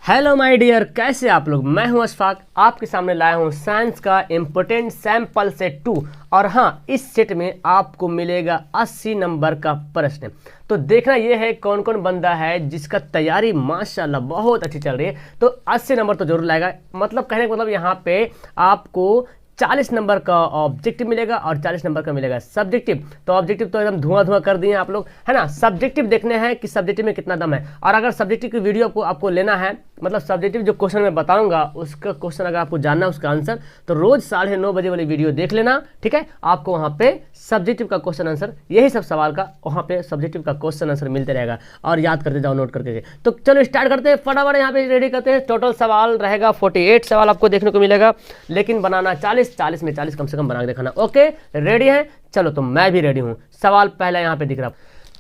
Hello my dear, कैसे आप लोग। मैं हूं अशफाक, आपके सामने लाया हूं साइंस का इम्पोर्टेंट सैंपल सेट 2। और हाँ, इस सेट में आपको मिलेगा 80 नंबर का प्रश्न। तो देखना ये है कौन कौन बंदा है जिसका तैयारी माशाल्लाह बहुत अच्छी चल रही है। तो 80 नंबर तो जरूर लाएगा। मतलब कहने का मतलब यहाँ पे आपको 40 नंबर का ऑब्जेक्टिव मिलेगा और 40 नंबर का मिलेगा सब्जेक्टिव। तो ऑब्जेक्टिव तो एकदम धुआं धुआं कर दिए आप लोग, है ना। सब्जेक्टिव देखने हैं कि सब्जेक्टिव में कितना दम है। और अगर सब्जेक्टिव की वीडियो आपको लेना है, मतलब सब्जेक्टिव जो क्वेश्चन मैं बताऊंगा उसका क्वेश्चन अगर आपको जानना है उसका आंसर, तो रोज 9:30 बजे वाली वीडियो देख लेना, ठीक है। आपको वहाँ पे सब्जेक्टिव का क्वेश्चन आंसर, यही सब सवाल का वहाँ पे सब्जेक्टिव का क्वेश्चन आंसर मिलते रहेगा। और याद करते जाओ, नोट करके। तो चलो स्टार्ट करते हैं, फटाफट यहाँ पे रेडी करते हैं। टोटल सवाल रहेगा 48 सवाल आपको देखने को मिलेगा, लेकिन बनाना 40 में 40 कम से कम बना के दिखाना। ओके, रेडी है? चलो, तो मैं भी रेडी हूँ। सवाल पहला यहाँ पे दिख रहा।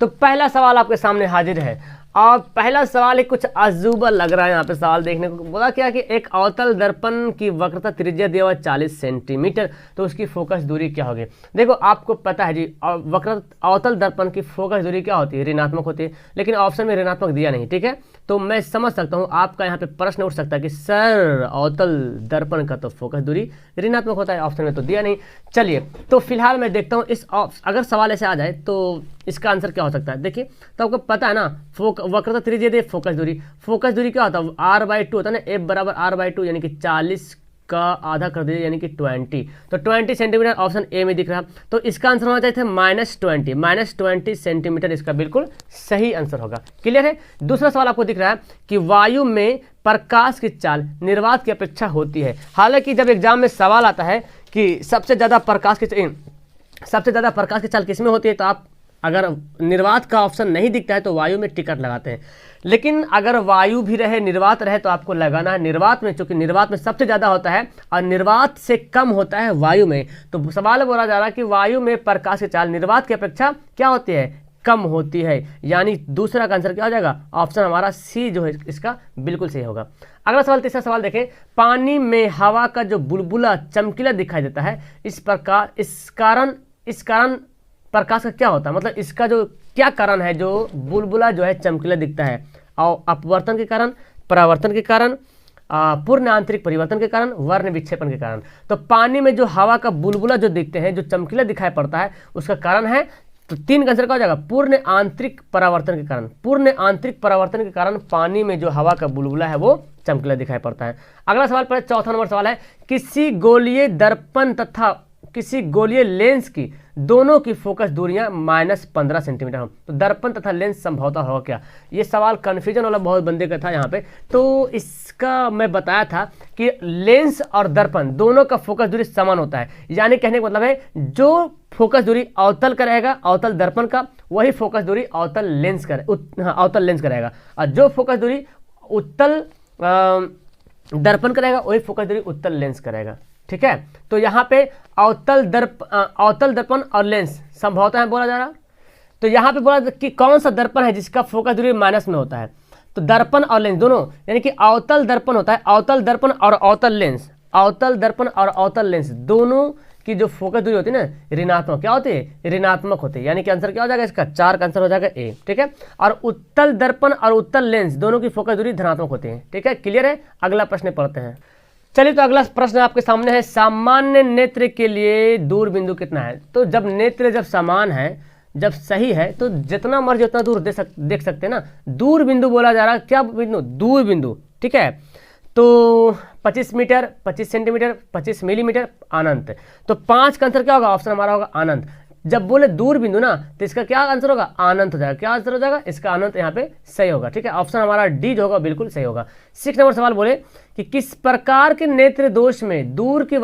तो पहला सवाल आपके सामने हाजिर है और पहला सवाल एक कुछ अजूबा लग रहा है। यहाँ पे सवाल देखने को बोला क्या कि एक अवतल दर्पण की वक्रता त्रिज्या दिया हुआ 40 सेंटीमीटर, तो उसकी फोकस दूरी क्या होगी। देखो, आपको पता है जी, अवतल दर्पण की फोकस दूरी क्या होती है, ऋणात्मक होती है। लेकिन ऑप्शन में ऋणात्मक दिया नहीं, ठीक है। तो मैं समझ सकता हूँ आपका यहाँ पे प्रश्न उठ सकता है कि सर अवतल दर्पण का तो फोकस दूरी ऋणात्मक होता है, ऑप्शन में तो दिया नहीं। चलिए, तो फिलहाल मैं देखता हूँ इस अगर सवाल ऐसे आ जाए तो इसका आंसर क्या हो सकता है। देखिए, तो आपको पता है ना, वक्रता त्रिज्या दे फोकस दूरी क्या होता है, r/2 होता है ना। f बराबर r/2 यानी कि 40 का आधा कर दीजिए यानी कि 20। तो 20 सेंटीमीटर ऑप्शन ए में दिख रहा। तो इसका आंसर होना चाहिए -20 सेंटीमीटर इसका बिल्कुल सही आंसर होगा। क्लियर है। दूसरा सवाल आपको दिख रहा है कि वायु में प्रकाश की चाल निर्वात की अपेक्षा होती है। हालांकि जब एग्जाम में सवाल आता है कि सबसे ज्यादा प्रकाश की चाल किसमें होती है, तो आप अगर निर्वात का ऑप्शन नहीं दिखता है तो वायु में टिकट लगाते हैं। लेकिन अगर वायु भी रहे निर्वात रहे तो आपको लगाना है निर्वात में, क्योंकि निर्वात में सबसे ज़्यादा होता है और निर्वात से कम होता है वायु में। तो सवाल बोला जा रहा है कि वायु में प्रकाश की चाल निर्वात की अपेक्षा क्या होती है, कम होती है। यानी दूसरा का आंसर क्या हो जाएगा, ऑप्शन हमारा सी जो है इसका बिल्कुल सही होगा। अगला सवाल, तीसरा सवाल देखें। पानी में हवा का जो बुलबुला चमकीला दिखाई देता है, इस कारण प्रकाश का क्या होता है, मतलब इसका जो क्या कारण है जो बुलबुला जो है चमकीला दिखता है। और अपवर्तन के कारण, परावर्तन के कारण, पूर्ण आंतरिक परिवर्तन के कारण, वर्ण विक्षेपण के कारण। तो पानी में जो हवा का बुलबुला जो दिखते हैं, जो चमकीला दिखाई पड़ता है, उसका कारण है, तो 3 का आंसर क्या हो जाएगा, पूर्ण आंतरिक परावर्तन के कारण। पूर्ण आंतरिक परावर्तन के कारण पानी में जो हवा का बुलबुला है वो चमकीला दिखाई पड़ता है। अगला सवाल पर चौथा नंबर सवाल है, किसी गोलीय दर्पण तथा किसी गोलीय लेंस की दोनों की फोकस दूरियां -15 सेंटीमीटर हो, तो दर्पण तथा लेंस संभवतः होगा क्या। ये सवाल कन्फ्यूजन वाला बहुत बंदे का था यहाँ पे। तो इसका मैं बताया था कि लेंस और दर्पण दोनों का फोकस दूरी समान होता है। यानी कहने का मतलब है जो फोकस दूरी अवतल का रहेगा, अवतल दर्पण का, वही फोकस दूरी अवतल लेंस का रहेगा। और जो फोकस दूरी उत्तल दर्पण का रहेगा, वही फोकस दूरी उत्तल लेंस का रहेगा, ठीक है। तो यहाँ पे अवतल दर्पण और लेंस संभवतः है बोला जा रहा। तो यहाँ पे बोला कि कौन सा दर्पण है जिसका फोकस दूरी माइनस में होता है, तो दर्पण और लेंस दोनों, यानी कि अवतल दर्पण होता है, अवतल दर्पण और अवतल लेंस दोनों की जो फोकस दूरी होती है ना, ऋणात्मक क्या होती है, ऋणात्मक होती है। यानी कि आंसर क्या हो जाएगा इसका, 4 का आंसर हो जाएगा ए, ठीक है। और उत्तल दर्पण और उत्तल लेंस दोनों की फोकस दूरी धनात्मक होती है, ठीक है। क्लियर है। अगला प्रश्न पढ़ते हैं। चलिए, तो अगला प्रश्न आपके सामने है, सामान्य नेत्र के लिए दूर बिंदु कितना है। तो जब नेत्र जब समान है, जब सही है, तो जितना मर्जी उतना दूर देख सकते हैं ना। दूर बिंदु बोला जा रहा है, क्या बिंदु, दूर बिंदु, ठीक है। तो 25 मीटर, 25 सेंटीमीटर, 25 मिलीमीटर, अनंत। तो 5 का आंसर क्या होगा, ऑप्शन हमारा होगा अनंत। जब बोले दूर बिंदु ना, तो इसका क्या आंसर होगा, अनंत हो जाएगा। क्या आंसर हो जाएगा इसका, अनंत यहाँ पे सही होगा, ठीक है। ऑप्शन हमारा डी जो होगा बिल्कुल सही होगा। 6 नंबर सवाल बोले कि किस प्रकार के नेत्र दोष में दूर की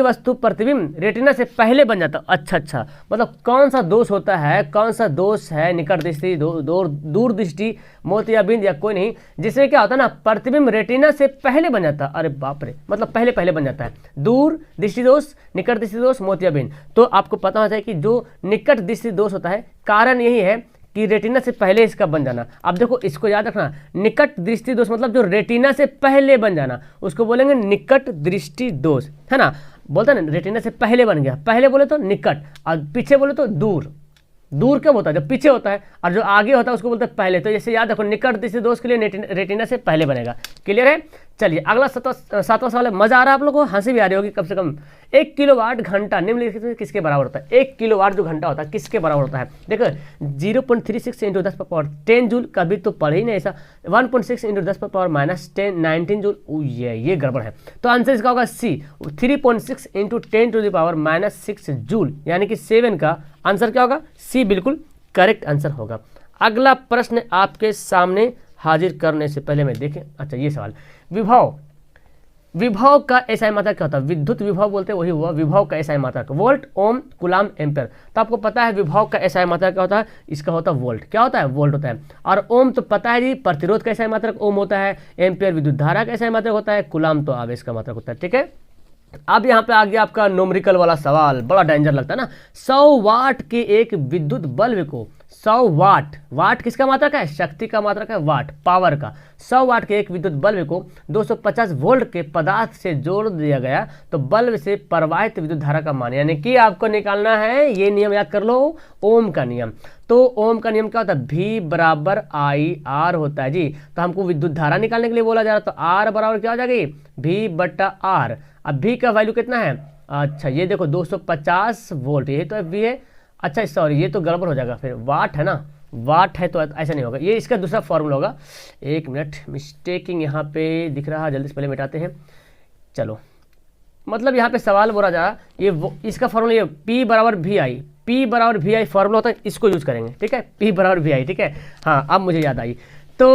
वस्तु प्रतिबिंब रेटिना से पहले बन जाता है। अच्छा, मतलब कौन सा दोष होता है, कौन सा दोष है, निकट दृष्टि, दूर दृष्टि, मोतियाबिंद या कोई नहीं, जिसमें क्या होता है ना, प्रतिबिंब रेटिना से पहले बन जाता है। अरे बाप रे, मतलब पहले बन जाता है। दूर दृष्टि दोष, निकट दृष्टि दोष, मोतियाबिंद। तो आपको पता होना चाहिए कि जो निकट दृष्टि दोष होता है, कारण यही है कि रेटिना से पहले इसका बन जाना। अब देखो, इसको याद रखना, निकट दृष्टि दोष मतलब जो रेटिना से पहले बन जाना, उसको बोलेंगे निकट दृष्टि दोष, है ना। बोलता है ना, रेटिना से पहले बन गया, पहले बोले तो निकट और पीछे बोले तो दूर, दूर कब होता है? जब पीछे होता है, और जो आगे होता है उसको बोलते हैं पहले। तो जैसे याद रखो, निकट दृष्टि दोष के लिए रेटिना से पहले बनेगा। क्लियर है? चलिए अगला सातवां सवाल है। मजा आ रहा है आप लोगों को? हंसी भी आ रही होगी कम से कम। 1 किलोवाट घंटा निम्नलिखित में किसके बराबर होता है? 1 किलोवाट जो घंटा होता है किसके बराबर होता है? देखो 0.36 इंटू 10 जूल, कभी तो पढ़े ही नहीं ऐसा। 1.6 इंटू 10 -19 जूल। ये गड़बड़ है। तो आंसर इसका होगा सी, 3.6 इंटू 10⁻⁻6 जूल, यानी कि 7 का आंसर क्या होगा? सी बिल्कुल करेक्ट आंसर होगा। अगला प्रश्न आपके सामने हाजिर करने से पहले मैं देखें, अच्छा ये सवाल, विभव का एसआई मात्रक क्या होता है? विद्युत विभव बोलते हैं वही हुआ, विभव का एसआई मात्रक वोल्ट, ओम, कूलाम, एम्पेयर। तो आपको पता है विभव का एसआई मात्रक क्या होता है? इसका होता है वोल्ट। क्या होता है? वोल्ट होता है। और ओम तो पता है जी, प्रतिरोध का एसआई मात्रक ओम होता है। एम्पेयर विद्युत धारा का एसआई मात्रक होता है। कूलाम तो आवेश का मात्रक होता है। ठीक है, अब यहाँ पे आ गया आपका न्यूमेरिकल वाला सवाल, बड़ा डेंजर लगता है ना। 100 वाट के एक विद्युत बल्ब को 100 वाट किसका मात्रक है? शक्ति का मात्रक है, वाट पावर का। 100 वाट के एक विद्युत बल्ब को 250 वोल्ट के पदार्थ से जोड़ दिया गया तो बल्ब से प्रवाहित विद्युत धारा का मान, यानी कि आपको निकालना है, ये नियम याद कर लो, ओम का नियम। तो ओम का नियम क्या होता है? V बराबर I R होता है जी। तो हमको विद्युत धारा निकालने के लिए बोला जा रहा है, तो R बराबर क्या हो जाएगी? V/R। अब V का वैल्यू कितना है? अच्छा ये देखो 250 वोल्ट, यही तो V है। अच्छा सॉरी, ये तो गड़बड़ हो जाएगा, फिर वाट है ना, वाट है तो ऐसा नहीं होगा, ये इसका दूसरा फॉर्मूला होगा। एक मिनट, मिस्टेकिंग यहाँ पे दिख रहा है, जल्दी से पहले मिटाते हैं। चलो, मतलब यहाँ पे सवाल बोला जा रहा ये इसका फॉर्मूला ये P बराबर VI फॉर्मूला होता है, इसको यूज करेंगे। ठीक है, P बराबर VI। ठीक है, हाँ अब मुझे याद आई। तो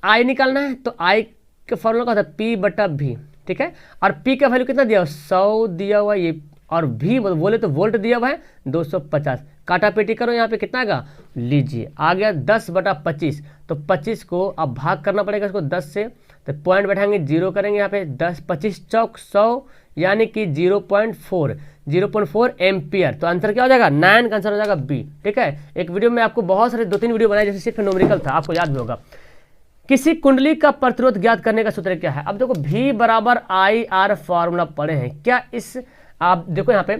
I निकालना है, तो I का फॉर्मूला क्या होता है? P/V। ठीक है, और P का वैल्यू कितना दिया? 100 दिया हुआ ये, और V बोले तो वोल्ट दिया हुआ है 250। काटा पेटी करो, यहाँ पे कितना आएगा? लीजिए आ गया 10/25। तो 25 को अब भाग करना पड़ेगा इसको 10 से, तो पॉइंट बैठाएंगे, जीरो करेंगे यहाँ पे, 10 25 चौक 100, यानी कि 0.4 एम्पियर। तो आंसर क्या हो जाएगा? 9 का आंसर हो जाएगा बी। ठीक है, एक वीडियो में आपको बहुत सारे 2-3 वीडियो बनाए जैसे सिर्फ न्यूमेरिकल था, आपको याद भी होगा। किसी कुंडली का प्रतिरोध ज्ञात करने का सूत्र क्या है? अब देखो V बराबर IR फॉर्मूला पढ़े हैं क्या? इस आप देखो यहाँ पे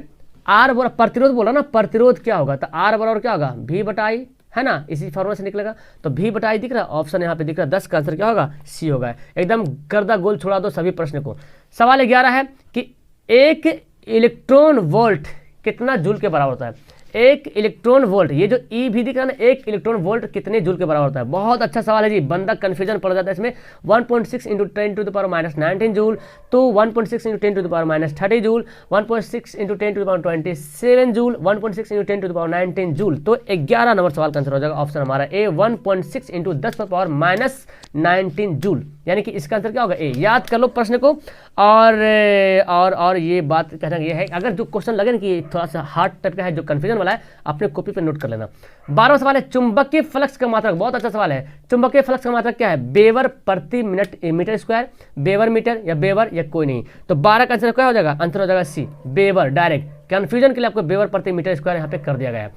R बोला, प्रतिरोध बोला ना, प्रतिरोध क्या होगा? तो R बराबर क्या होगा? V/I है ना, इसी फॉर्मूला से निकलेगा। तो V/I दिख रहा है, ऑप्शन यहाँ पे दिख रहा है, 10 का आंसर क्या होगा? सी होगा। एकदम गर्दा गोल छोड़ा दो सभी प्रश्न को। सवाल 11 है कि 1 इलेक्ट्रॉन वोल्ट कितना जूल के बराबर होता है? 1 इलेक्ट्रॉन वोल्ट, ये जो ई भी दिख रहा है ना, 1 इलेक्ट्रॉन वोल्ट कितने जूल के बराबर होता है? बहुत अच्छा सवाल है जी, बंदा कंफ्यूजन पड़ जाता है इसमें। 1.6 इंटू 10⁻⁻19 जूल, तो 1.6 into 10⁻30 joule, 1.6 into 10⁻27 joule, 1.6 into 10⁻19 joule. तो 11 नंबर सवाल का आंसर हो जाएगा ऑप्शन हमारा ए, 1.6 इंटू 10⁻⁻19 जूल, यानी कि इसका आंसर क्या होगा? ए। याद कर लो प्रश्न को। और ये बात कहना ये है, अगर जो क्वेश्चन लगे ना कि थोड़ा सा हार्ड टाइप का है, जो कंफ्यूजन वाला है, अपने कॉपी पे नोट कर लेना। 12वां सवाल है, चुंबकीय फ्लक्स का मात्रक, बहुत अच्छा सवाल है। चुंबकीय फ्लक्स का मात्रक क्या है? बेवर प्रति minute metre square, weber metre या बेवर या कोई नहीं। तो 12 का आंसर क्या हो जाएगा? आंसर हो जाएगा सी, बेवर। डायरेक्ट कंफ्यूजन के लिए आपको बेवर प्रति मीटर स्क्वायर यहाँ पे कर दिया गया है।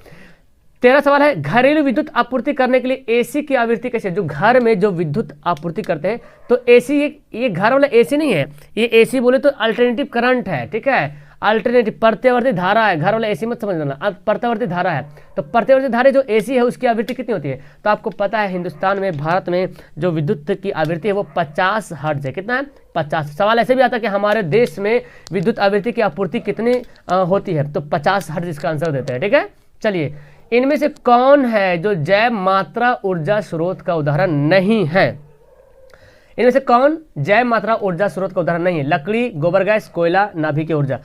13 सवाल है, घरेलू विद्युत आपूर्ति करने के लिए एसी की आवृत्ति कैसे? जो घर में जो विद्युत आपूर्ति करते हैं, तो एसी, ये घर वाला एसी नहीं है, ये एसी बोले तो अल्टरनेटिव करंट है। ठीक है, अल्टरनेटिव प्रत्यावर्ती धारा है, घर वाला एसी मत समझ लेना, अब प्रत्यावर्ती धारा है। तो प्रत्यावर्ती धारा जो एसी है उसकी आवृत्ति कितनी होती है? तो आपको पता है हिंदुस्तान में, भारत में जो विद्युत की आवृत्ति है वो 50 हर्ट्ज है। कितना है? 50। सवाल ऐसे भी आता है कि हमारे देश में विद्युत आवृत्ति की आपूर्ति कितनी होती है? तो 50 हर्ट्ज इसका आंसर देते हैं। ठीक है, चलिए इनमें से कौन है जो जैव मात्रा ऊर्जा स्रोत का उदाहरण नहीं है? इनमें से कौन जैव मात्रा ऊर्जा स्रोत का उदाहरण नहीं है? लकड़ी, गोबर गैस, कोयला, नाभिकीय ऊर्जा।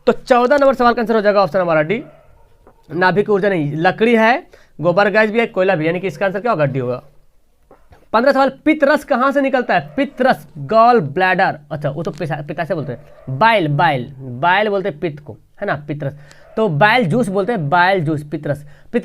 तो 14 नंबर सवाल का आंसर हो जाएगा ऑप्शन हमारा डी, नाभिकीय ऊर्जा नहीं। लकड़ी है, गोबर गैस भी है, कोयला भी, यानी कि इसका आंसर क्या होगा? डी होगा। 15 सवाल, पित्त रस कहाँ से निकलता है? पित्त रस, गॉल ब्लैडर, अच्छा वो तो पित्ताशय बोलते हैं, बाइल बोलते हैं पित्त को, है ना, पित्त रस। तो बाइल जूस बोलते हैं, बाइल जूस, पित्त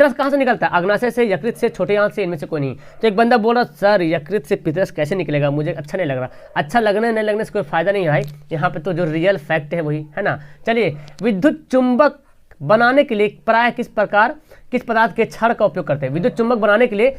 रस कहाँ से निकलता है? अग्नाशय से, यकृत से, छोटे आंत से, इनमें से कोई नहीं। तो एक बंदा बोल रहा सर यकृत से पित्त रस कैसे निकलेगा? मुझे अच्छा नहीं लग रहा। अच्छा लगने नहीं लगने से कोई फायदा नहीं है भाई, यहाँ पे तो जो रियल फैक्ट है वही है ना। चलिए, विद्युत चुंबक बनाने के लिए प्राय किस पदार्थ के क्षण का उपयोग करते हैं? विद्युत चुंबक बनाने के लिए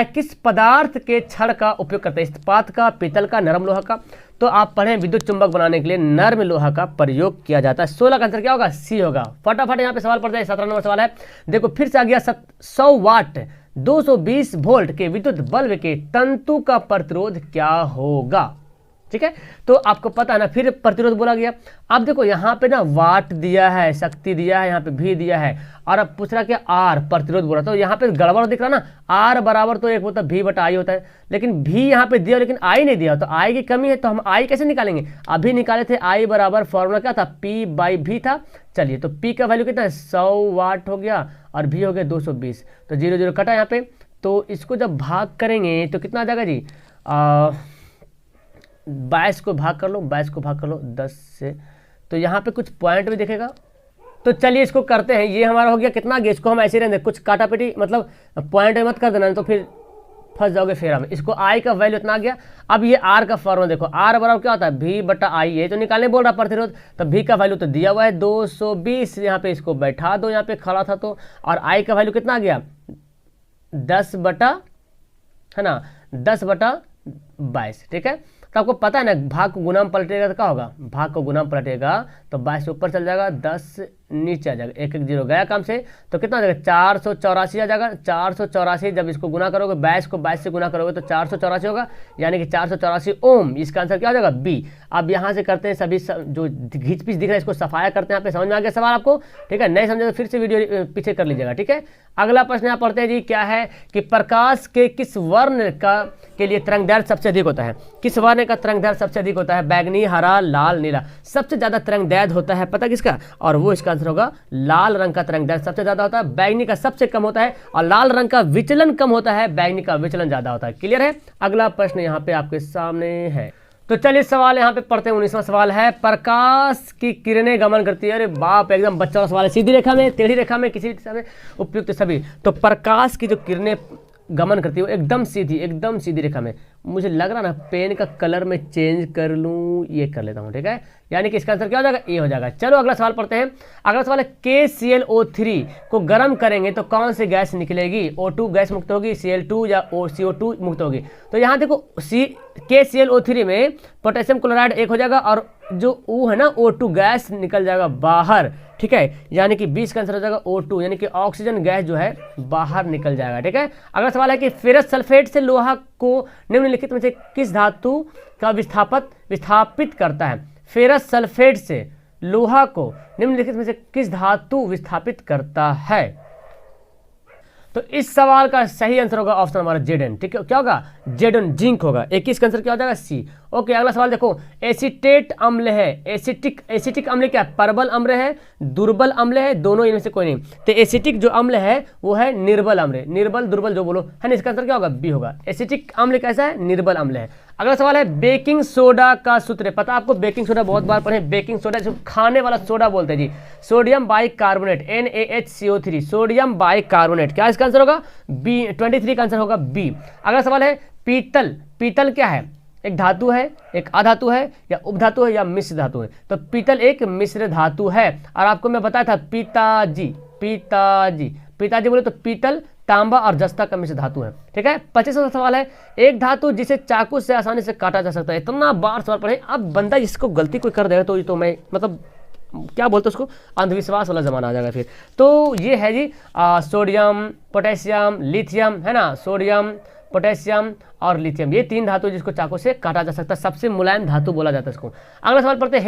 किस पदार्थ के छड़ का उपयोग करते हैं? इस्पात का, पीतल का, नरम लोहा का। तो आप पढ़ें विद्युत चुंबक बनाने के लिए नरम लोहा का प्रयोग किया जाता है। 16 का आंसर क्या होगा? सी होगा। फटाफट यहाँ पे सवाल पड़ जाए। 17 नंबर सवाल है, देखो फिर से आ गया। 100 वाट 220 वोल्ट के विद्युत बल्ब के तंतु का प्रतिरोध क्या होगा? ठीक है, तो आपको पता है ना, फिर प्रतिरोध बोला गया। अब देखो यहाँ पे ना वाट दिया है, शक्ति दिया है, यहाँ पे भी दिया है, और अब पूछ रहा क्या? आर प्रतिरोध बोला। तो यहाँ पे गड़बड़ दिख रहा ना, आर बराबर तो एक होता है भी बटा आई होता है, लेकिन भी यहाँ पे दिया लेकिन आई नहीं दिया, तो आई की कमी है, तो हम आई कैसे निकालेंगे? अभी निकाले थे आई बराबर, फॉर्मूला क्या था? पी बाई भी था। चलिए, तो पी का वैल्यू कितना है? 100 वाट हो गया, और भी हो गया 220, तो 0 0 कटा यहाँ पे। तो इसको जब भाग करेंगे तो कितना आ जाएगा जी? 22 को भाग कर लो, 22 को भाग कर लो 10 से, तो यहाँ पे कुछ पॉइंट भी दिखेगा। तो चलिए इसको करते हैं। ये हमारा हो गया कितना गया? इसको हम ऐसे रहने, कुछ काटा पेटी मतलब पॉइंट मत कर देना, तो फिर फंस जाओगे फेरा में। इसको आई का वैल्यू इतना आ गया। अब ये आर का फॉर्मूला देखो, आर बराबर क्या होता है? भी बटा आई। ये तो निकालने बोल रहा प्रतिरोध, तो भी का वैल्यू तो दिया हुआ है 220, यहाँ पे इसको बैठा दो, यहाँ पे खड़ा था तो, और आई का वैल्यू कितना आ गया? 10 बटा, है ना, 10 बटा 22। ठीक है, तो आपको पता है ना, भाग को गुना में पलटेगा तो क्या होगा? भाग को गुना में पलटेगा तो 22 ऊपर चल जाएगा, 10 नीचे आ जाएगा, एक एक जीरो गया काम से, तो कितना आ जाएगा? 484 आ जाएगा। 484 जब इसको गुना करोगे, 22 को 22 से गुना करोगे तो 484 होगा, यानी कि 484 ओम। इसका आंसर क्या हो जाएगा? बी। अब यहाँ से करते हैं सभी जो घीच पीच दिख रहा है इसको सफाया करते हैं। यहाँ पे समझ में आ गया सवाल आपको? ठीक है, नहीं समझे तो फिर से वीडियो पीछे कर लीजिएगा। ठीक है, अगला प्रश्न यहाँ पढ़ते हैं जी, क्या है कि प्रकाश के किस वर्ण का के लिए तरंगदैर्घ्य सबसे अधिक होता है? किस वर्ण का तरंगदैर्घ्य सबसे अधिक होता है? बैगनी, हरा, लाल, नीला। सबसे ज्यादा तरंगदैर्घ्य होता है पता किसका? और वो इसका आंसर होगा लाल रंग का तरंगदैर्घ्य सबसे ज्यादा होता है, बैगनी का सबसे कम होता है, और लाल रंग का विचलन कम होता है, बैगनी का विचलन ज्यादा होता है। क्लियर है? अगला प्रश्न यहाँ पे आपके सामने है, तो चलिए सवाल यहाँ पे पढ़ते हैं। 19वां सवाल है, प्रकाश की किरणें गमन करती है। अरे बाप, एकदम बच्चा वाला सवाल है। सीधी रेखा में, टेढ़ी रेखा में, किसी भी दिशा में, उपयुक्त सभी। तो प्रकाश की जो किरणें गमन करती है वो एकदम सीधी रेखा में। मुझे लग रहा ना पेन का कलर में चेंज कर लूँ, ये कर लेता हूँ। ठीक है, यानी कि इसका आंसर क्या हो जाएगा? ए हो जाएगा। चलो अगला सवाल पढ़ते हैं। अगला सवाल है, KClO3 को गर्म करेंगे तो कौन सी गैस निकलेगी? O2 गैस मुक्त होगी, Cl2 या CO2 मुक्त होगी। तो यहाँ देखो KClO3 में पोटेशियम क्लोराइड एक हो जाएगा, और जो O है ना O2 गैस निकल जाएगा बाहर। ठीक है, यानी कि 20 का आंसर हो जाएगा O2, यानी कि ऑक्सीजन गैस जो है बाहर निकल जाएगा। ठीक है, अगला सवाल है कि फेरस सल्फेट से लोहा को निम्नलिखित में से किस धातु का विस्थापित करता है? फेरस सल्फेट से लोहा को निम्नलिखित में से किस धातु विस्थापित करता है? तो इस सवाल का सही आंसर होगा ऑप्शन हमारा Zn। ठीक है, क्या होगा? Zn, जिंक होगा। 21 का आंसर क्या हो जाएगा? सी। ओके, अगला सवाल देखो, एसीटेट अम्ल है, एसिटिक अम्ल क्या है? प्रबल अम्ल है, दुर्बल अम्ल है, दोनों इनमें से कोई नहीं। तो एसिटिक जो अम्ल है वो है निर्बल अम्ल, निर्बल दुर्बल जो बोलो, है ना। इसका आंसर क्या होगा? बी होगा। एसिटिक अम्ल कैसा है? निर्बल अम्ल है। अगला सवाल है, बेकिंग सोडा का सूत्र। पता आपको बेकिंग सोडा बहुत बार पढ़े। बेकिंग सोडा जो खाने वाला सोडा बोलते हैं जी, sodium bicarbonate, NaHCO3, sodium bicarbonate. क्या इसका आंसर होगा? बी। 23 का आंसर होगा बी। अगला सवाल है, पीतल क्या है? एक धातु है, एक अधातु है, या उपधातु है, या मिश्र धातु है? तो पीतल एक मिश्र धातु है। और आपको मैं बताया था पिताजी बोले तो पीतल, तांबा और जस्ता का मिश्र धातु है। ठीक है, 25वां सवाल है, एक धातु जिसे चाकू से आसानी से काटा जा सकता है। इतना बार सवाल पढ़े, अब बंदा इसको गलती कोई कर देगा तो मैं मतलब क्या बोलते उसको, अंधविश्वास वाला जमाना आ जाएगा फिर। तो ये है जी सोडियम, पोटेशियम, लिथियम, है ना। सोडियम, पोटेशियम और लिथियम, ये 3 धातु जिसको चाकू से काटा जा सकता है। सबसे मुलायम धातु बोला जाता है इसको। अगला सवाल पढ़ते हैं,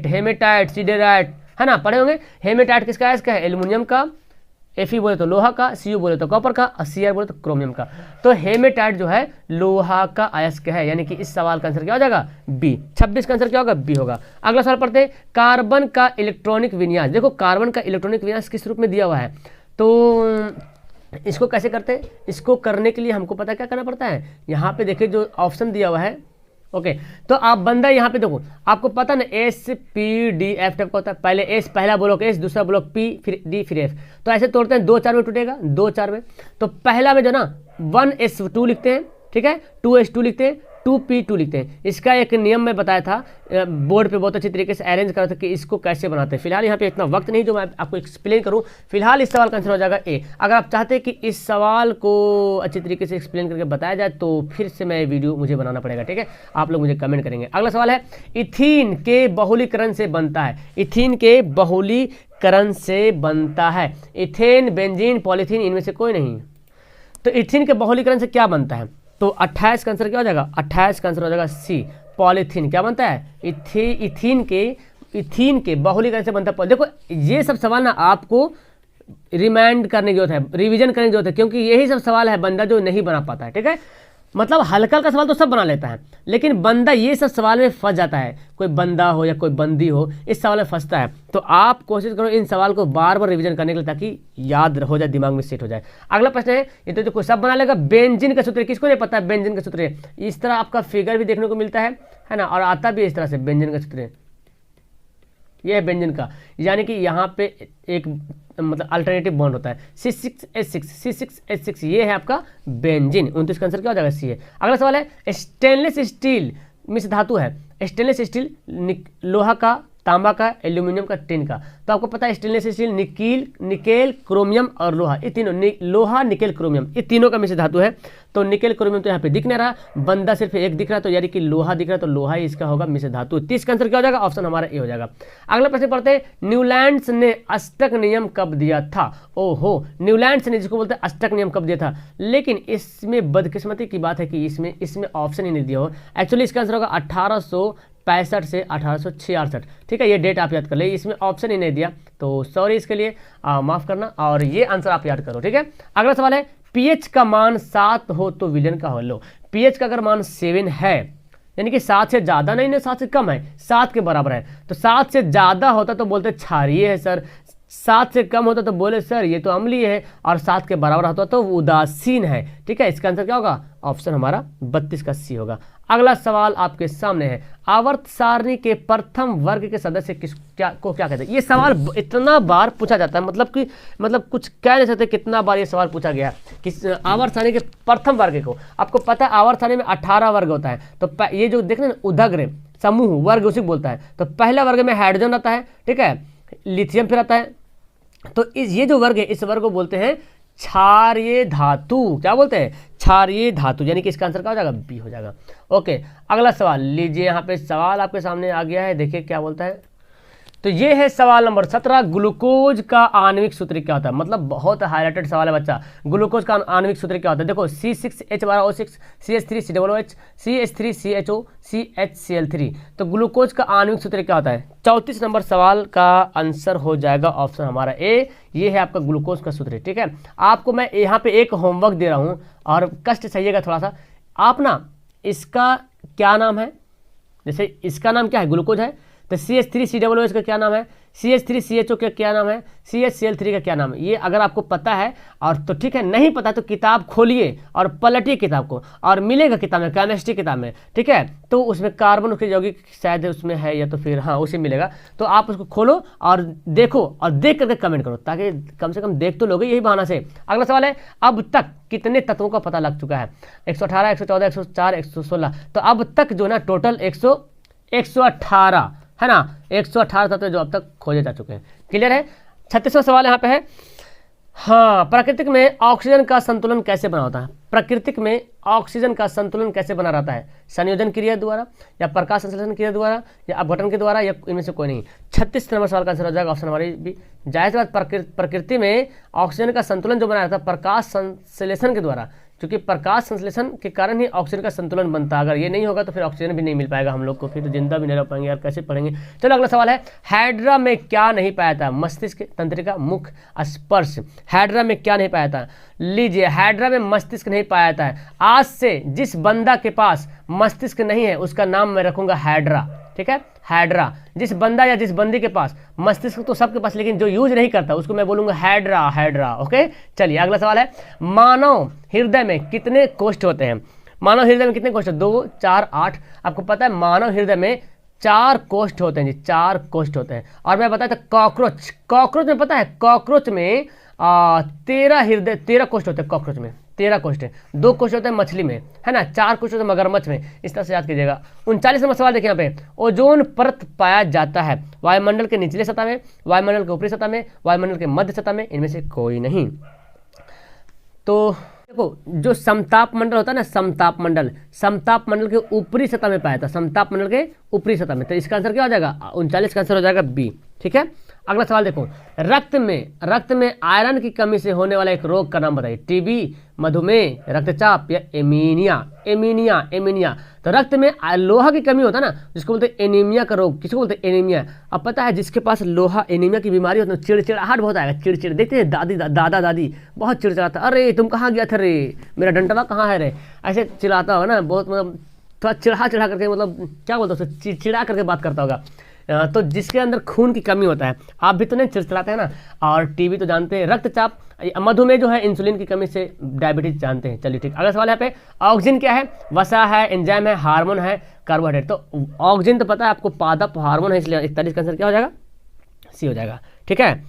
हेमेटाइट, सिडेराइट, है ना, पढ़े होंगे। हेमेटाइट किसका है? इसका है एल्युमिनियम का, Fe बोले तो लोहा का, Cu बोले तो कॉपर का, और Cr बोले तो क्रोमियम का। तो हेमेटाइट जो है लोहा का अयस्क है, यानी कि इस सवाल का आंसर क्या हो जाएगा? बी। 26 का आंसर क्या होगा? बी होगा। अगला सवाल पढ़ते हैं, कार्बन का इलेक्ट्रॉनिक विन्यास। देखो कार्बन का इलेक्ट्रॉनिक विन्यास किस रूप में दिया हुआ है, तो इसको कैसे करते हैं? इसको करने के लिए हमको पता क्या करना पड़ता है? यहाँ पे देखिए जो ऑप्शन दिया हुआ है, ओके, तो आप बंदा यहाँ पे देखो, आपको पता ना SPDF टाइप का होता है। पहले S पहला ब्लॉक S, दूसरा ब्लॉक P, फिर D, फिर F। तो ऐसे तोड़ते हैं, 2 4 में टूटेगा, 2 4 में। तो पहला में जो ना 1s2 लिखते हैं, ठीक है, 2s2 लिखते हैं, 2p2 लिखते हैं। इसका एक नियम मैं बताया था बोर्ड पे, बहुत अच्छी तरीके से अरेंज करा था कि इसको कैसे बनाते हैं। फिलहाल यहाँ पे इतना वक्त नहीं जो मैं आपको एक्सप्लेन करूँ। फिलहाल इस सवाल का आंसर हो जाएगा ए। अगर आप चाहते हैं कि इस सवाल को अच्छी तरीके से एक्सप्लेन करके बताया जाए तो फिर से मैं वीडियो मुझे बनाना पड़ेगा, ठीक है, आप लोग मुझे कमेंट करेंगे। अगला सवाल है, इथीन के बहुलीकरण से बनता है। इथीन के बहुलीकरण से बनता है। इथेन, बेंजीन, पॉलीथीन, इनमें से कोई नहीं। तो इथीन के बहुलीकरण से क्या बनता है? तो 28 का आंसर क्या हो जाएगा? 28 का आंसर हो जाएगा सी, पॉलीथीन। क्या बनता है? इथीन के बहुलीकरण से बनता है। देखो ये सब सवाल ना आपको रिमाइंड करने की जरूरत है, रिवीजन करने की जरूरत है, क्योंकि यही सब सवाल है बंदा जो नहीं बना पाता है, ठीक है। मतलब हल्का हल्का सवाल तो सब बना लेता है, लेकिन बंदा ये सब सवाल में फंस जाता है। कोई बंदा हो या कोई बंदी हो, इस सवाल में फंसता है। तो आप कोशिश करो इन सवाल को बार बार रिवीजन करने के लिए, ताकि याद हो जाए, दिमाग में सेट हो जाए। अगला प्रश्न है, ये तो कोई सब बना लेगा, बेंजीन का सूत्र। किसको नहीं पता है बेंजीन का सूत्र? इस तरह आपका फिगर भी देखने को मिलता है ना, और आता भी इस तरह से बेंजीन का सूत्र। ये है बेंजीन का, यानी कि यहाँ पे एक मतलब अल्टरनेटिव बॉन्ड होता है C6H6, ये है आपका बेंजीन। 29 का आंसर क्या हो जाएगा? सी है। अगला सवाल है, स्टेनलेस स्टील मिश्र धातु है। स्टेनलेस स्टील लोहा का, तांबा का, एल्यूमिनियम का, टिन का। तो आपको पता है स्टेनलेस स्टील निकेल, क्रोमियम और लोहा, ये तीनों, लोहा, निकेल, क्रोमियम, ये तीनों का मिश्र धातु है। तो निकेल, क्रोमियम तो यहाँ पे दिख नहीं रहा, बंदा सिर्फ एक दिख रहा है, तो यानी कि लोहा दिख रहा है, तो लोहा ही इसका होगा मिश्र धातु। 30 का आंसर क्या हो जाएगा? ऑप्शन हमारा ए हो जाएगा। अगला प्रश्न पढ़ते हैं, न्यूलैंड्स ने अष्टक नियम कब दिया था? ओहो, न्यूलैंड्स ने, जिसको बोलते हैं अष्टक नियम, कब दिया था? लेकिन इसमें बदकिस्मती की बात है कि इसमें ऑप्शन ही नहीं दिया हो। एक्चुअली इसका आंसर होगा 1865 से 1866, ठीक है। ये डेट आप याद कर ले, इसमें ऑप्शन ही नहीं दिया, तो सॉरी इसके लिए, माफ करना, और ये आंसर आप याद करो, ठीक है। अगला सवाल है, पीएच का मान 7 हो तो विलयन का हो। लो, पीएच का अगर मान 7 है, यानी कि 7 से ज्यादा नहीं ना 7 से कम है, 7 के बराबर है, तो 7 से ज्यादा होता तो बोलते क्षारीय है सर, 7 से कम होता तो बोले सर ये तो अम्लीय है, और 7 के बराबर होता तो उदासीन है, ठीक है। इसका आंसर क्या होगा? ऑप्शन हमारा 32 का सी होगा। अगला सवाल आपके सामने है, आवर्त सारणी के प्रथम वर्ग के सदस्य क्या कहते हैं? ये सवाल इतना बार पूछा जाता है, मतलब कुछ कह नहीं सकते कितना बार ये सवाल पूछा गया कि आवर्त सारणी के प्रथम वर्ग को। आपको पता है आवर्त सारणी में 18 वर्ग होता है, तो ये जो देखते हैं उदग्र समूह वर्ग उसी को बोलता है। तो पहला वर्ग में हाइड्रोजन आता है, ठीक है, लिथियम फिर आता है, तो ये जो वर्ग है इस वर्ग को बोलते हैं क्षारीय धातु। क्या बोलते हैं? क्षारीय धातु, यानी कि इसका आंसर क्या हो जाएगा? बी हो जाएगा। ओके, अगला सवाल लीजिए, यहाँ पे सवाल आपके सामने आ गया है, देखिए क्या बोलता है। तो ये है सवाल नंबर 17, ग्लूकोज का आणविक सूत्र क्या होता है? मतलब बहुत हाईलाइटेड सवाल है बच्चा, ग्लूकोज का आणविक सूत्र क्या होता है? देखो C6H12O6, CH3COOH, CH3CHO, CHCl3। तो ग्लूकोज का आणविक सूत्र क्या होता है? 34 नंबर सवाल का आंसर हो जाएगा ऑप्शन हमारा ए, ये है आपका ग्लूकोज का सूत्र, ठीक है। आपको मैं यहाँ पे एक होमवर्क दे रहा हूँ, और कष्ट सहिएगा थोड़ा सा। आप ना इसका क्या नाम है, जैसे इसका नाम क्या है? ग्लूकोज है, तो CH3COOH का क्या नाम है? CH3CHO का क्या नाम है? CHCl3 का क्या नाम है? ये अगर आपको पता है और तो ठीक है, नहीं पता तो किताब खोलिए और पलटिए किताब को, और मिलेगा किताब में, केमिस्ट्री किताब में, ठीक है। तो उसमें कार्बन उसकी यौगिक शायद उसमें है, या तो फिर हाँ उसे मिलेगा, तो आप उसको खोलो और देखो, और देख करके कमेंट करो, ताकि कम से कम देख तो लोगे यही बहाना से। अगला सवाल है, अब तक कितने तत्वों का पता लग चुका है? 118, 114, 104, 116। तो अब तक जो ना टोटल 118 है ना, 118 तत्व जो अब तक खोजे जा चुके हैं। क्लियर है? 36वां सवाल यहाँ पे है, हाँ, प्राकृतिक में ऑक्सीजन का संतुलन कैसे बना होता है? प्राकृतिक में ऑक्सीजन का संतुलन कैसे बना रहता है? संयोजन क्रिया द्वारा, या प्रकाश संश्लेषण क्रिया द्वारा, या अपघटन के द्वारा, या इनमें से कोई नहीं। 36 नंबर सवाल का आंसर हो जाएगा ऑप्शन हमारी भी। जाहिर सी बात, प्रकृति में ऑक्सीजन का संतुलन जो बनाया जाता है प्रकाश संश्लेषण के द्वारा, क्योंकि प्रकाश संश्लेषण के कारण ही ऑक्सीजन का संतुलन बनता है। अगर ये नहीं होगा तो फिर ऑक्सीजन भी नहीं मिल पाएगा हम लोग को, फिर तो जिंदा भी नहीं रह पाएंगे यार, कैसे पढ़ेंगे। चलो अगला सवाल है, हाइड्रा में क्या नहीं पाया था? मस्तिष्क, तंत्रिका, मुख, स्पर्श। हाइड्रा में क्या नहीं पाया था? लीजिए, हाइड्रा में मस्तिष्क नहीं पाया था। आज से जिस बंदा के पास मस्तिष्क नहीं है उसका नाम मैं रखूंगा हाइड्रा, ठीक है, हाइड्रा। जिस बंदा या जिस बंदी के पास मस्तिष्क तो सबके पास, लेकिन जो यूज नहीं करता उसको मैं बोलूंगा हाइड्रा, हाइड्रा। ओके, चलिए अगला सवाल है, मानव हृदय में कितने कोष्ठ होते हैं? मानव हृदय में कितने कोष्ठ? 2, 4, 8। आपको पता है मानव हृदय में 4 कोष्ठ होते हैं जी, 4 कोष्ठ होते हैं। और मैं बताया था कॉकरोच में, पता है कॉकरोच में 13 कोष्ठ होते हैं, कॉकरोच में 13 क्वेश्चन, 2 क्वेश्चन होते हैं मछली में, है ना, 4 क्वेश्चन होते हैं मगरमच्छ में, इस तरह से याद कीजिएगा। 39 नंबर सवाल देखिए यहाँ पे, ओजोन परत पाया जाता है वायुमंडल के निचले सतह में, वायुमंडल के ऊपरी सतह में, वायुमंडल के मध्य सतह में, इनमें से कोई नहीं। तो देखो जो समताप मंडल होता है ना, समताप मंडल के ऊपरी सतह में पाया था, समताप मंडल के ऊपरी सतह में, तो इसका आंसर क्या हो जाएगा, 39 का आंसर हो जाएगा बी। ठीक है, अगला सवाल देखो, रक्त में आयरन की कमी से होने वाला एक रोग का नाम बताइए। टीबी, मधुमेह, रक्तचाप या एमीनिया। तो रक्त में लोहा की कमी होता है ना, जिसको बोलते हैं एनीमिया का रोग, किसको बोलते हैं एनीमिया। अब पता है जिसके पास लोहा एनीमिया की बीमारी होती है, चिड़चिड़ाहट बहुत आएगा, चिड़चिड़, देखते हैं दादा दादी बहुत चिड़चिड़ाता, अरे तुम कहाँ गया था रे, मेरा डंडवा कहाँ है रे, ऐसे चिल्लाता होगा ना, बहुत मतलब थोड़ा चिढ़ा करके, मतलब क्या बोलते हैं, चिड़ा करके बात करता होगा। तो जिसके अंदर खून की कमी होता है, आप भी तो नहीं चिड़चिड़ाते हैं ना। और टीबी तो जानते हैं, रक्तचाप, मधुमेह जो है इंसुलिन की कमी से डायबिटीज जानते हैं। चलिए ठीक, अगला सवाल यहाँ पे, ऑक्सीजन क्या है, वसा है, एंजाइम है, हार्मोन है, कार्बोहाइड्रेट। तो ऑक्सीजन तो पता है आपको, पादप हार्मोन है, इसलिए 41 का आंसर क्या हो जाएगा, सी हो जाएगा। ठीक है,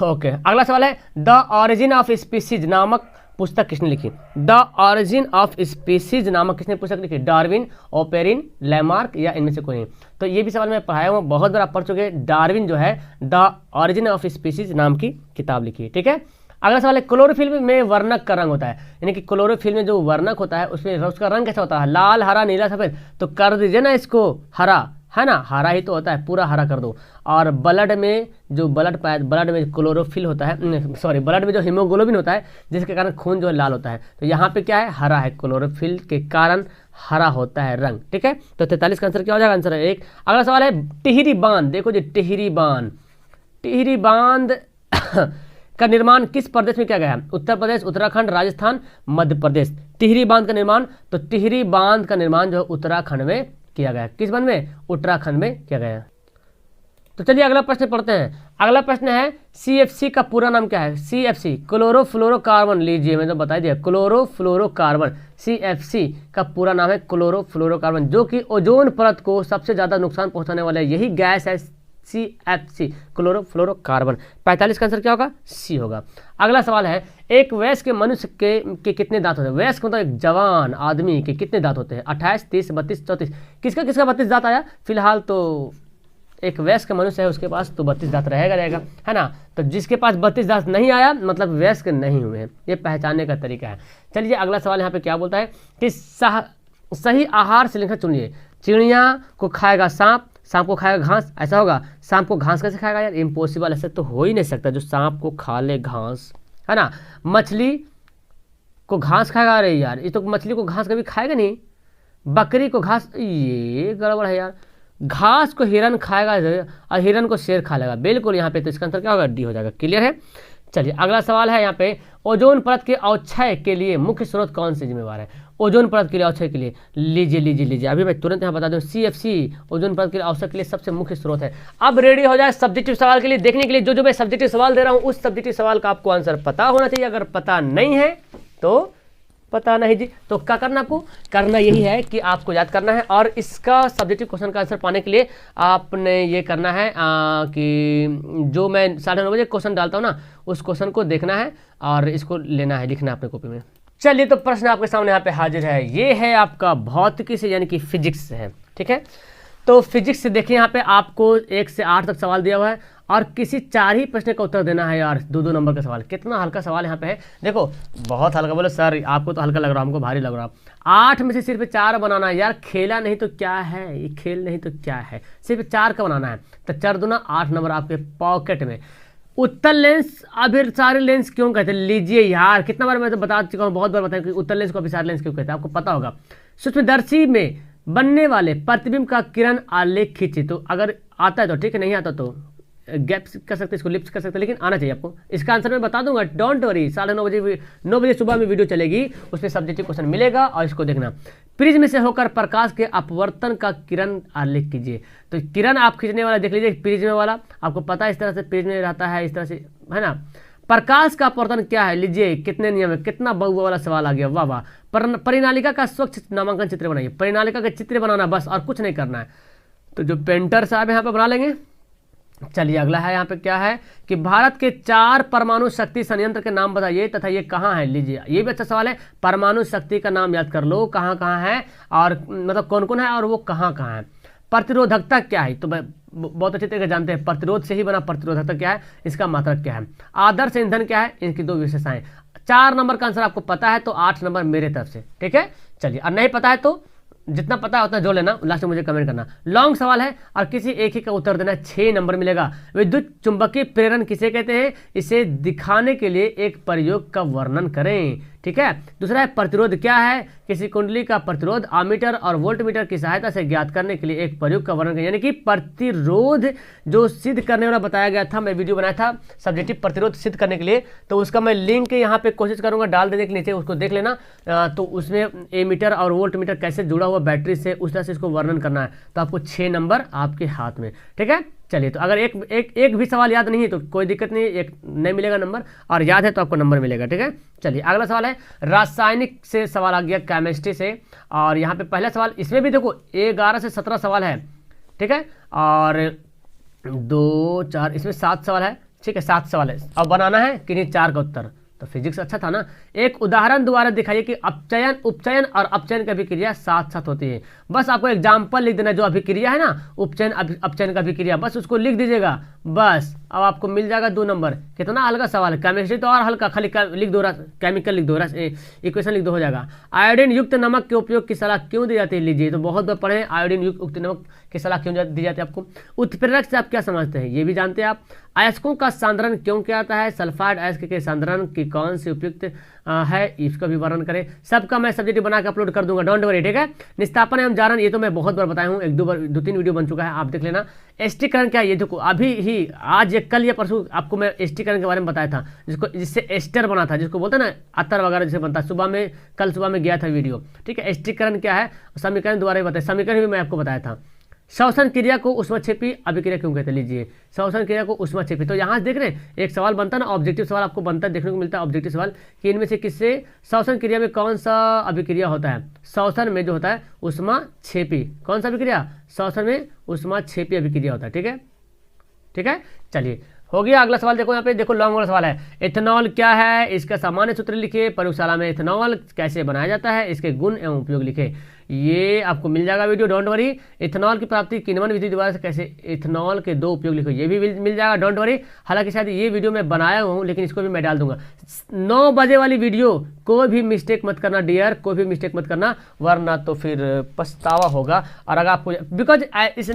ओके, अगला सवाल है, द ऑरिजिन ऑफ स्पीसीज नामक पुस्तक किसने लिखी। द ऑरिजिन ऑफ स्पीसीज नामक किसने पुस्तक लिखी, डार्विन, ओपेरिन, लैमार्क या इनमें से कोई नहीं। तो ये भी सवाल मैं पढ़ाया हूँ, बहुत बार आप पढ़ चुके हैं। डार्विन जो है द ऑरिजिन ऑफ स्पीसीज नाम की किताब लिखी। ठीक है, अगला सवाल है, क्लोरोफिल में वर्णक का रंग होता है, यानी कि क्लोरोफिल में जो वर्णक होता है उसमें उसका रंग कैसा होता है, लाल, हरा, नीला, सफेद। तो कर दीजिए ना इसको हरा, है ना, हरा ही तो होता है, पूरा हरा कर दो। और ब्लड में जो ब्लड में क्लोरोफिल होता है, सॉरी, ब्लड में जो हीमोग्लोबिन होता है, जिसके कारण खून जो है लाल होता है, तो यहाँ पे क्या है, हरा है, क्लोरोफिल के कारण हरा होता है रंग। ठीक है, तो 43 का आंसर क्या हो जाएगा, आंसर है 1। अगला सवाल है, टिहरी बांध, देखो जी, टिहरी बांध का निर्माण किस प्रदेश में किया गया है, उत्तर प्रदेश, उत्तराखंड, राजस्थान, मध्य प्रदेश। टिहरी बांध का निर्माण, तो टिहरी बांध का निर्माण जो उत्तराखंड में किया गया, किस वन में, उत्तराखंड में किया गया। तो चलिए अगला प्रश्न पढ़ते हैं। अगला प्रश्न है, CFC का पूरा नाम क्या है। CFC क्लोरोफ्लोरोकार्बन, लीजिए मैं तो बता दिया, क्लोरोफ्लोरोकार्बन, CFC का पूरा नाम है क्लोरोफ्लोरोकार्बन, जो कि ओजोन परत को सबसे ज्यादा नुकसान पहुंचाने वाला यही गैस है, CFC क्लोरोफ्लोरोकार्बन। 45 का आंसर क्या होगा, सी होगा। अगला सवाल है, एक वयस्क मनुष्य के कितने दांत होते हैं। वयस्क मतलब एक जवान आदमी के कितने दांत होते हैं, 28, 30, 32, 34। किसका 32 दांत आया, फिलहाल तो एक वयस्क मनुष्य है उसके पास तो 32 दांत रहेगा, है ना। तो जिसके पास 32 दांत नहीं आया मतलब वयस्क नहीं हुए हैं, ये पहचानने का तरीका है। चलिए अगला सवाल यहाँ पे क्या बोलता है कि सही आहार श्रृंखला चुनिए। चिड़िया को खाएगा सांप, सांप को खाएगा घास, ऐसा होगा। सांप को घास कैसे खाएगा यार, इम्पॉसिबल, ऐसा तो हो ही नहीं सकता जो सांप को खा ले घास, है ना। मछली को घास खाएगा, अरे यार ये तो मछली को घास कभी खाएगा नहीं। बकरी को घास, ये गड़बड़ है यार। घास को हिरन खाएगा और हिरन को शेर खा लेगा, बिल्कुल यहाँ पे। तो इसका आंसर क्या होगा, डी हो जाएगा। क्लियर है। चलिए अगला सवाल है यहाँ पे, ओजोन परत के अवक्षय के लिए मुख्य स्रोत कौन से जिम्मेवार है। ओजोन परत के लिए अवक्षय के लिए, लीजिए अभी मैं तुरंत यहाँ बता दूं, CFC ओजोन परत के लिए अवक्षय के लिए सबसे मुख्य स्रोत है। अब रेडी हो जाए सब्जेक्टिव सवाल के लिए देखने के लिए। जो मैं सब्जेक्टिव सवाल दे रहा हूँ उस सब्जेक्टिव सवाल का आपको आंसर पता होना चाहिए। अगर पता नहीं है तो पता नहीं जी, तो क्या करना, आपको करना यही है कि आपको याद करना है। और इसका सब्जेक्टिव क्वेश्चन का आंसर पाने के लिए आपने ये करना है कि जो मैं 9:30 बजे क्वेश्चन डालता हूँ ना, उस क्वेश्चन को देखना है और इसको लेना है, लिखना है अपने कॉपी में। चलिए तो प्रश्न आपके सामने यहाँ पे हाजिर है। ये है आपका भौतिकी से यानी कि फिजिक्स से है। ठीक है, तो फिजिक्स से देखिए यहाँ पे आपको 1 से 8 तक सवाल दिया हुआ है और किसी 4 ही प्रश्न का उत्तर देना है यार। 2-2 नंबर का सवाल, कितना हल्का सवाल यहाँ पे है। देखो बहुत हल्का, बोले सर आपको तो हल्का लग रहा है, हमको भारी लग रहा है। 8 में से सिर्फ 4 बनाना है यार, खेला नहीं तो क्या है, ये खेल नहीं तो क्या है, सिर्फ 4 का बनाना है। तो 4 दूना 8 नंबर आपके पॉकेट में। उत्तल लेंस अभिसारी लेंस क्यों कहते हैं, लीजिए यार, कितना बार मैं तो बता चुका हूँ, बहुत बार बताया कि उत्तल लेंस को अभिसारी लेंस क्यों कहते हैं, आपको पता होगा। सूक्ष्मदर्शी में बनने वाले प्रतिबिंब का किरण आलेख खींचे, तो अगर आता है तो ठीक है, नहीं आता तो गैप कर सकते, इसको लिप्स कर सकते, लेकिन आना चाहिए आपको। इसका आंसर मैं बता दूंगा, डोंट वरी। 9:30 बजे सुबह में वीडियो चलेगी, उसमें सब्जेक्टिव क्वेश्चन मिलेगा और इसको देखना। प्रिज्म से होकर प्रकाश के अपवर्तन का किरण आलेख कीजिए। तो किरण आप खींचने वाला देख लीजिए, प्रिज्म वाला आपको पता है, इस तरह से प्रिज्म में रहता है, इस तरह से, है ना। प्रकाश का अपवर्तन क्या है, लीजिए कितने नियम है, कितना बहुआ वाला सवाल आ गया, वाह वाह। परिनालिका का स्वच्छ नामांकन चित्र बनाइए। परिनालिका का चित्र बनाना बस, और कुछ नहीं करना है। तो जो पेंटर साहब यहाँ पे बना लेंगे, चलिए अगला है यहाँ पे क्या है कि भारत के 4 परमाणु शक्ति संयंत्र के नाम बताइए तथा ये कहाँ है। लीजिए ये भी अच्छा सवाल है, परमाणु शक्ति का नाम याद कर लो, कहाँ कहाँ है और मतलब कौन कौन है और वो कहाँ कहाँ है। प्रतिरोधकता क्या है, तो बहुत अच्छे तरीके से जानते हैं, प्रतिरोध से ही बना, प्रतिरोधकता क्या है, इसका मात्रक क्या है। आदर्श ईंधन क्या है, इनकी 2 विशेषताएं। 4 नंबर का आंसर आपको पता है तो 8 नंबर मेरे तरफ से, ठीक है। चलिए और नहीं पता है तो जितना पता है उतना जोड़ लेना, लास्ट में मुझे कमेंट करना। लॉन्ग सवाल है और किसी एक ही का उत्तर देना, 6 नंबर मिलेगा। विद्युत चुंबकीय प्रेरण किसे कहते हैं, इसे दिखाने के लिए एक प्रयोग का वर्णन करें, ठीक है। दूसरा है प्रतिरोध क्या है, किसी कुंडली का प्रतिरोध आमीटर और वोल्टमीटर की सहायता से ज्ञात करने के लिए एक प्रयोग का वर्णन करें। यानी कि प्रतिरोध जो सिद्ध करने वाला बताया गया था, मैं वीडियो बनाया था सब्जेक्टिव प्रतिरोध सिद्ध करने के लिए, तो उसका मैं लिंक यहाँ पे कोशिश करूंगा डाल देने के नीचे, उसको देख लेना। तो उसमें एमीटर और वोल्टमीटर कैसे जुड़ा हुआ बैटरी से, उस तरह से इसको वर्णन करना है, तो आपको 6 नंबर आपके हाथ में, ठीक है। चलिए तो अगर एक भी सवाल याद नहीं है तो कोई दिक्कत नहीं, एक नहीं मिलेगा नंबर, और याद है तो आपको नंबर मिलेगा, ठीक है। चलिए अगला सवाल है रासायनिक से सवाल आ गया, केमिस्ट्री से, और यहाँ पे पहला सवाल, इसमें भी देखो 11 से 17 सवाल है, ठीक है, और 2 4 इसमें 7 सवाल है, ठीक है, 7 सवाल है। अब बनाना है किन्हीं 4 का उत्तर, तो फिजिक्स अच्छा था ना। एक उदाहरण द्वारा दिखाइए कि अपचयन उपचयन और अपचयन की अभिक्रिया साथ साथ होती है। बस आपको एग्जाम्पल लिख देना, जो अभिक्रिया है ना उपचयन अपचयन का अभिक्रिया, बस उसको लिख दीजिएगा बस। अब आपको मिल जाएगा 2 नंबर। कितना हल्का सवाल है, केमिस्ट्री तो और हल्का, खाली लिख दो, केमिकल लिख दो, इक्वेशन लिख दो, हो जाएगा। आयोडीन युक्त नमक के उपयोग की सलाह क्यों दी जाती है, लीजिए तो बहुत बार पढ़े, आयोडीन युक्त नमक की सलाह क्यों दी जाती है आपको। उत्प्रेरक से आप क्या समझते हैं, ये भी जानते हैं आप। अयस्कों का सांद्रण क्यों क्या आता है, सल्फाइड अयस्क के सांद्रण की कौन सी उपयुक्त है, इसका भी वर्णन करें। सबका मैं सब्जेक्ट बना के अपलोड कर दूंगा, डोंट वरी, ठीक है। निस्तापन एवं जारन ये तो मैं बहुत बार बताया हूँ, 2-3 वीडियो बन चुका है, आप देख लेना। एस्टीकरण क्या है, ये देखो अभी ही आज या कल या परसों आपको मैं एस्टीकरण के बारे में बताया था, जिससे एस्टर बना था, जिसको बोलते हैं ना अतर वगैरह जिसे बनता है। सुबह में कल सुबह में गया था वीडियो, ठीक है। एस्टीकरण क्या है, समीकरण द्वारा बताया, समीकरण भी मैं आपको बताया था। श्वसन क्रिया को ऊष्माक्षेपी अभिक्रिया क्यों कहते हैं, लीजिए श्वसन क्रिया को ऊष्माक्षेपी। तो यहाँ देख रहे हैं एक सवाल बनता है ना, ऑब्जेक्टिव सवाल आपको बनता है, देखने को मिलता है ऑब्जेक्टिव सवाल कि इनमें से किससे श्वसन क्रिया में कौन सा अभिक्रिया होता है। श्वसन में जो होता है ऊष्माक्षेपी, कौन सा अभिक्रिया, श्वसन में ऊष्माक्षेपी अभिक्रिया होता है, ठीक है, ठीक है। चलिए हो गया। अगला सवाल देखो, यहाँ पे देखो लॉन्ग वाला सवाल है, इथेनॉल क्या है, इसका सामान्य सूत्र लिखिए। प्रयोगशाला में इथेनॉल कैसे बनाया जाता है, इसके गुण एवं उपयोग लिखे। ये आपको मिल जाएगा वीडियो, डोंट वरी। इथेनॉल की प्राप्ति किण्वन विधि द्वारा से कैसे, इथेनॉल के 2 उपयोग लिखो, ये भी मिल जाएगा, डोंट वरी। हालांकि शायद ये वीडियो मैं बनाया हूँ, लेकिन इसको भी मैं डाल दूंगा। 9 बजे वाली वीडियो, कोई भी मिस्टेक मत करना डियर, कोई भी मिस्टेक मत करना, वरना तो फिर पछतावा होगा। और अगर आपको बिकॉज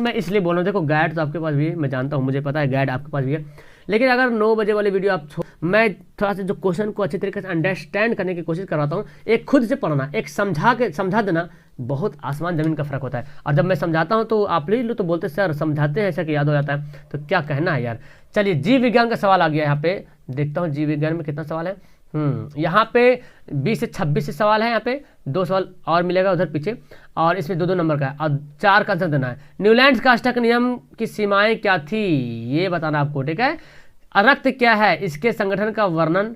मैं इसलिए बोल रहा हूँ, देखो गाइड तो आपके पास भी है, मैं जानता हूँ, मुझे पता है गाइड आपके पास भी है, लेकिन अगर 9 बजे वाली वीडियो आप मैं थोड़ा सा जो क्वेश्चन को अच्छी तरीके से अंडरस्टैंड करने की कोशिश करवाता हूँ, एक खुद से पढ़ना, एक समझा देना, बहुत आसमान जमीन का फर्क होता है। और जब मैं समझाता हूँ तो आप लोग तो बोलते सर समझाते हैं ऐसा कि याद हो जाता है, तो क्या कहना है यार। चलिए जीव विज्ञान का सवाल आ गया, यहाँ पे देखता हूँ जीव विज्ञान में कितना सवाल है। यहाँ पे 20 से 26 से सवाल है, यहाँ पे 2 सवाल और मिलेगा उधर पीछे, और इसमें 2-2 नंबर का है, और 4 का आंसर देना है। न्यूलैंड्स का अष्टक नियम की सीमाएं क्या थी, ये बताना आपको, ठीक है। रक्त क्या है, इसके संगठन का वर्णन।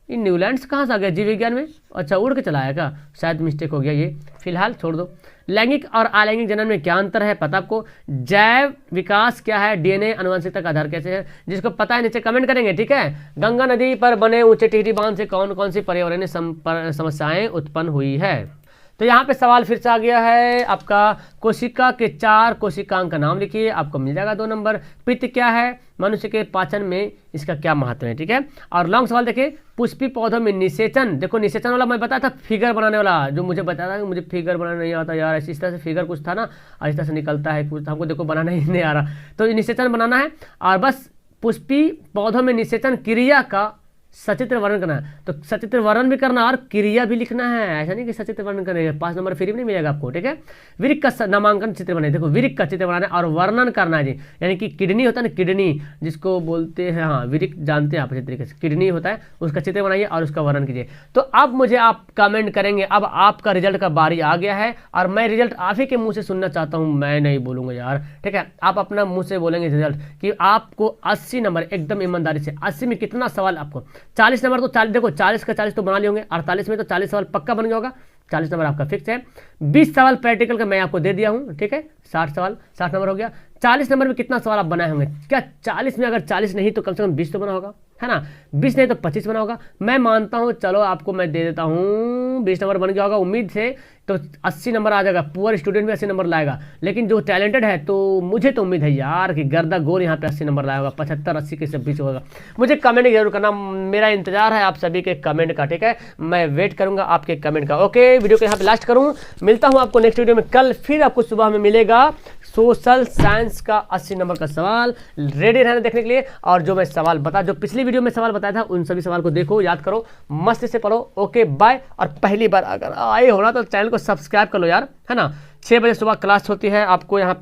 ये न्यूलैंड्स कहाँ से आ गया जीव विज्ञान में, अच्छा उड़ के चला आएगा, शायद मिस्टेक हो गया, ये फिलहाल छोड़ दो। लैंगिक और अलैंगिक जनन में क्या अंतर है, पता आपको। जैव विकास क्या है, डीएनए अनुवांशिकता का आधार कैसे है, जिसको पता है नीचे कमेंट करेंगे, ठीक है। गंगा नदी पर बने ऊंचे टिहरी बांध से कौन कौन सी पर्यावरणीय समस्याएं उत्पन्न हुई है। तो यहाँ पे सवाल फिर से आ गया है आपका, कोशिका के 4 कोशिकांग का नाम लिखिए, आपको मिल जाएगा 2 नंबर। पित्त क्या है, मनुष्य के पाचन में इसका क्या महत्व है, ठीक है। और लॉन्ग सवाल देखिए, पुष्पी पौधों में निषेचन, देखो निषेचन वाला मैं बताया था, फिगर बनाने वाला, जो मुझे बताया था कि मुझे फिगर बनाना नहीं आता यार, इस तरह से फिगर कुछ था ना, और इस तरह से निकलता है कुछ, हमको देखो बनाना ही नहीं आ रहा, तो निषेचन बनाना है। और बस पुष्पी पौधों में निषेचन क्रिया का सचित्र वर्णन करना है, तो सचित्र वर्णन भी करना और क्रिया भी लिखना है, ऐसा नहीं कि सचित्र वर्णन करना है, 5 नंबर फ्री भी नहीं मिलेगा आपको, ठीक है। विरिक का नामांकन चित्र बनाए, देखो विरिक का चित्र बनाना है और वर्णन करना है जी, यानी कि किडनी होता है ना, किडनी जिसको बोलते हैं, हाँ विरिक जानते हैं आप अच्छे तरीके से, किडनी होता है, उसका चित्र बनाइए और उसका वर्णन कीजिए। तो अब मुझे आप कमेंट करेंगे, अब आपका रिजल्ट का बारी आ गया है, और मैं रिजल्ट आप ही के मुँह से सुनना चाहता हूँ, मैं नहीं बोलूँगा यार, ठीक है। आप अपना मुँह से बोलेंगे रिजल्ट कि आपको 80 नंबर एकदम ईमानदारी से, 80 में कितना सवाल आपको, 40 नंबर तो देखो 40 का 40 तो बना लिए होंगे, 48 में तो 40 सवाल पक्का बन गया होगा, 40 नंबर आपका फिक्स है। 20 सवाल प्रैक्टिकल का मैं आपको दे दिया हूँ, ठीक है, 60 सवाल, 60 नंबर हो गया। 40 नंबर में कितना सवाल आप बनाए होंगे? क्या 40 में अगर 40 नहीं तो कम से कम 20 तो बना होगा, है ना? 20 नहीं तो 25 बना होगा। मैं मानता हूँ, चलो आपको मैं दे देता हूँ 20 नंबर बन गया होगा उम्मीद से, तो 80 नंबर आ जाएगा। पुअर स्टूडेंट भी 80 नंबर लाएगा, लेकिन जो टैलेंटेड है तो मुझे तो उम्मीद है यार कि गर्दा गोर यहाँ पे 80 नंबर लाएगा, 75 80 के सब बीच होगा। मुझे कमेंट जरूर करना, मेरा इंतजार है आप सभी के कमेंट का, ठीक है, मैं वेट करूंगा आपके कमेंट का। ओके, वीडियो को यहाँ पे लास्ट करूँ, मिलता हूँ आपको नेक्स्ट वीडियो में कल। फिर आपको सुबह में मिलेगा सोशल साइंस का 80 नंबर का सवाल। रेडी रहना देखने के लिए। और जो मैं सवाल जो पिछली वीडियो में सवाल बताया था उन सभी सवाल को देखो, याद करो, मस्त से पढ़ो। Okay bye. और पहली बार अगर आए हो ना तो चैनल को सब्सक्राइब कर लो यार, है ना। 6 बजे सुबह क्लास होती है आपको यहाँ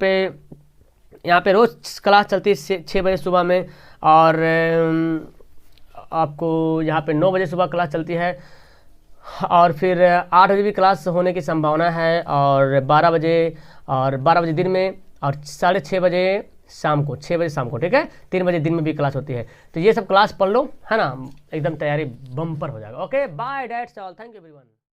पे रोज क्लास चलती है 6 बजे सुबह में। और आपको यहाँ पे 9 बजे सुबह क्लास चलती है, और फिर 8 बजे भी क्लास होने की संभावना है, और 12 बजे दिन में, और 6:30 बजे शाम को, 6 बजे शाम को, ठीक है, 3 बजे दिन में भी क्लास होती है। तो ये सब क्लास पढ़ लो, है ना, एकदम तैयारी बम्पर हो जाएगा। Okay bye, that's all, thank you everyone.